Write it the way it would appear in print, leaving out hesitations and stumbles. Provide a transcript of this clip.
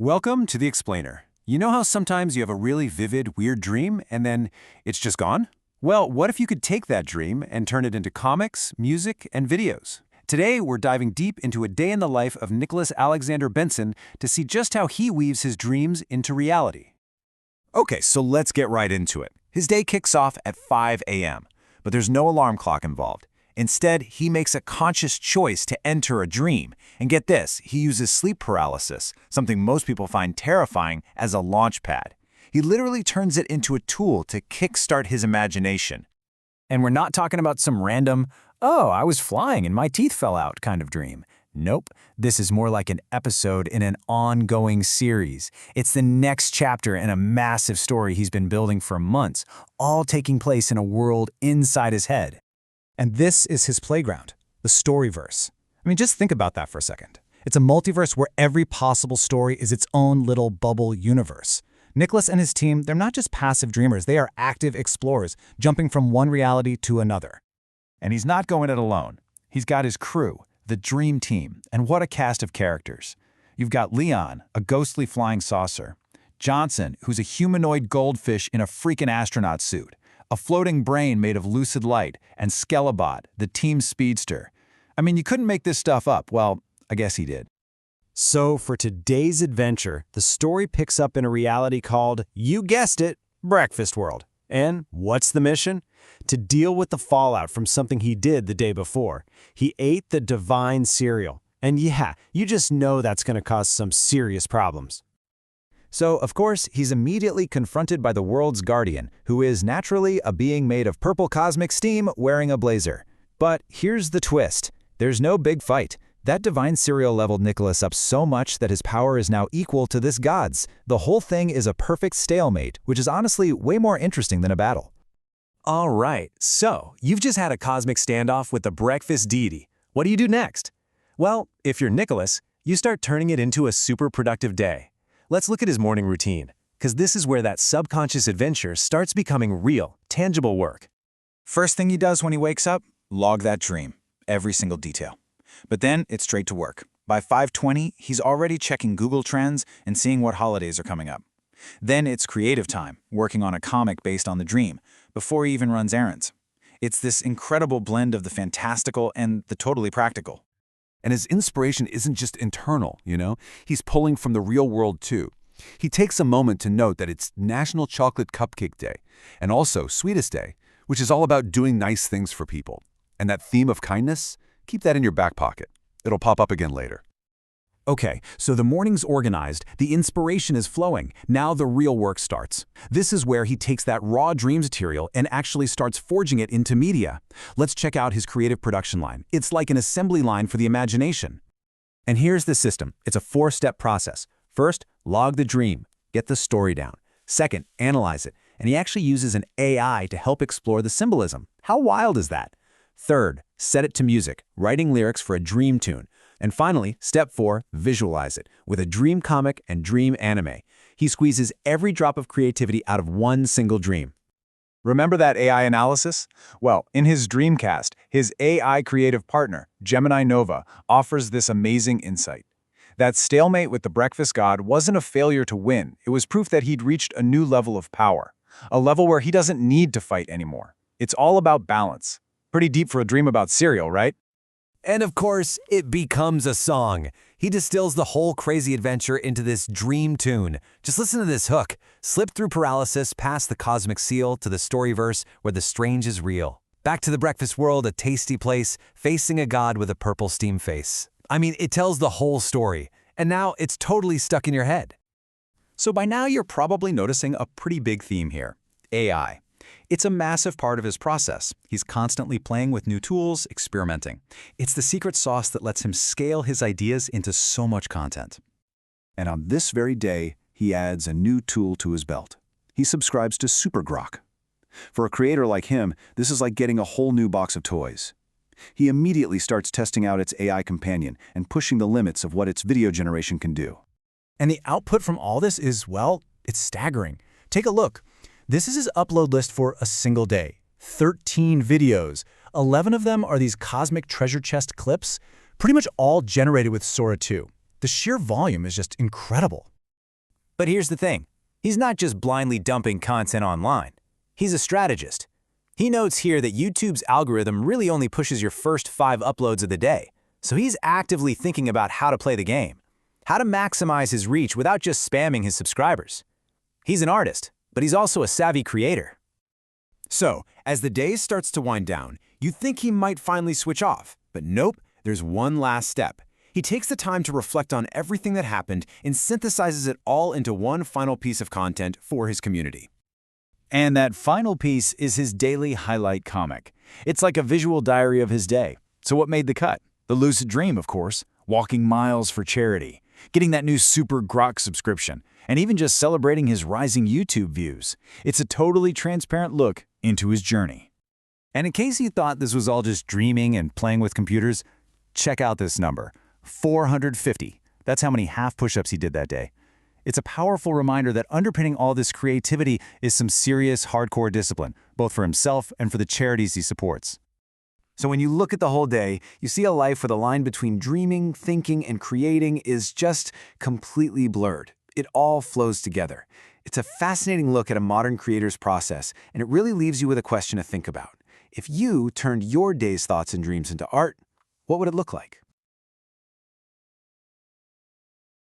Welcome to The Explainer. You know how sometimes you have a really vivid, weird dream and then it's just gone? Well, what if you could take that dream and turn it into comics, music, and videos? Today, we're diving deep into a day in the life of Nicholas Alexander Benson to see just how he weaves his dreams into reality. Okay, so let's get right into it. His day kicks off at 5 a.m., but there's no alarm clock involved. Instead, he makes a conscious choice to enter a dream. And get this, he uses sleep paralysis, something most people find terrifying, as a launch pad. He literally turns it into a tool to kickstart his imagination. And we're not talking about some random, oh, I was flying and my teeth fell out kind of dream. Nope, this is more like an episode in an ongoing series. It's the next chapter in a massive story he's been building for months, all taking place in a world inside his head. And this is his playground, the Storyverse. I mean, just think about that for a second. It's a multiverse where every possible story is its own little bubble universe. Nicholas and his team, they're not just passive dreamers, they are active explorers, jumping from one reality to another. And he's not going it alone. He's got his crew, the Dream Team, and what a cast of characters. You've got Leon, a ghostly flying saucer, Johnson, who's a humanoid goldfish in a freaking astronaut suit, a floating brain made of lucid light, and Skelebot, the team speedster. I mean, you couldn't make this stuff up. Well, I guess he did. So for today's adventure, the story picks up in a reality called, you guessed it, Breakfast World. And what's the mission? To deal with the fallout from something he did the day before. He ate the divine cereal. And yeah, you just know that's going to cause some serious problems. So, of course, he's immediately confronted by the world's guardian, who is naturally a being made of purple cosmic steam wearing a blazer. But here's the twist. There's no big fight. That divine cereal leveled Nicholas up so much that his power is now equal to this god's. The whole thing is a perfect stalemate, which is honestly way more interesting than a battle. All right, so you've just had a cosmic standoff with the breakfast deity. What do you do next? Well, if you're Nicholas, you start turning it into a super productive day. Let's look at his morning routine, because this is where that subconscious adventure starts becoming real, tangible work. First thing he does when he wakes up, log that dream, every single detail. But then it's straight to work. By 5:20, he's already checking Google Trends and seeing what holidays are coming up. Then it's creative time, working on a comic based on the dream, before he even runs errands. It's this incredible blend of the fantastical and the totally practical. And his inspiration isn't just internal, He's pulling from the real world, too. He takes a moment to note that it's National Chocolate Cupcake Day, and also Sweetest Day, which is all about doing nice things for people. And that theme of kindness, keep that in your back pocket. It'll pop up again later. Okay, so the morning's organized, the inspiration is flowing, now the real work starts. This is where he takes that raw dreams material and actually starts forging it into media. Let's check out his creative production line. It's like an assembly line for the imagination. And here's the system. It's a 4-step process. First, log the dream, get the story down. Second, analyze it, and he actually uses an AI to help explore the symbolism. How wild is that? Third, set it to music, writing lyrics for a dream tune. And finally, step 4, visualize it, with a dream comic and dream anime. He squeezes every drop of creativity out of one single dream. Remember that AI analysis? Well, in his Dreamcast, his AI creative partner, Gemini Nova, offers this amazing insight. That stalemate with the breakfast god wasn't a failure to win. It was proof that he'd reached a new level of power, a level where he doesn't need to fight anymore. It's all about balance. Pretty deep for a dream about cereal, right? And of course, it becomes a song. He distills the whole crazy adventure into this dream tune. Just listen to this hook. Slip through paralysis, past the cosmic seal, to the storyverse where the strange is real. Back to the breakfast world, a tasty place, facing a god with a purple steam face. I mean, it tells the whole story. And now it's totally stuck in your head. So by now you're probably noticing a pretty big theme here. AI. It's a massive part of his process. He's constantly playing with new tools, experimenting. It's the secret sauce that lets him scale his ideas into so much content. And on this very day, he adds a new tool to his belt. He subscribes to SuperGrok. For a creator like him, this is like getting a whole new box of toys. He immediately starts testing out its AI companion and pushing the limits of what its video generation can do. And the output from all this is, well, it's staggering. Take a look. This is his upload list for a single day. 13 videos. 11 of them are these cosmic treasure chest clips, pretty much all generated with Sora 2. The sheer volume is just incredible. But here's the thing. He's not just blindly dumping content online. He's a strategist. He notes here that YouTube's algorithm really only pushes your first 5 uploads of the day, so he's actively thinking about how to play the game, how to maximize his reach without just spamming his subscribers. He's an artist, but he's also a savvy creator. So, as the day starts to wind down, you think he might finally switch off. But nope, there's one last step. He takes the time to reflect on everything that happened and synthesizes it all into one final piece of content for his community. And that final piece is his daily highlight comic. It's like a visual diary of his day. So what made the cut? The lucid dream, of course. Walking miles for charity. Getting that new Super Grok subscription. And even just celebrating his rising YouTube views. It's a totally transparent look into his journey. And in case you thought this was all just dreaming and playing with computers, check out this number. 450. That's how many half push-ups he did that day. It's a powerful reminder that underpinning all this creativity is some serious, hardcore discipline, both for himself and for the charities he supports. So when you look at the whole day, you see a life where the line between dreaming, thinking, and creating is just completely blurred. It all flows together. It's a fascinating look at a modern creator's process, and it really leaves you with a question to think about. If you turned your day's thoughts and dreams into art, what would it look like?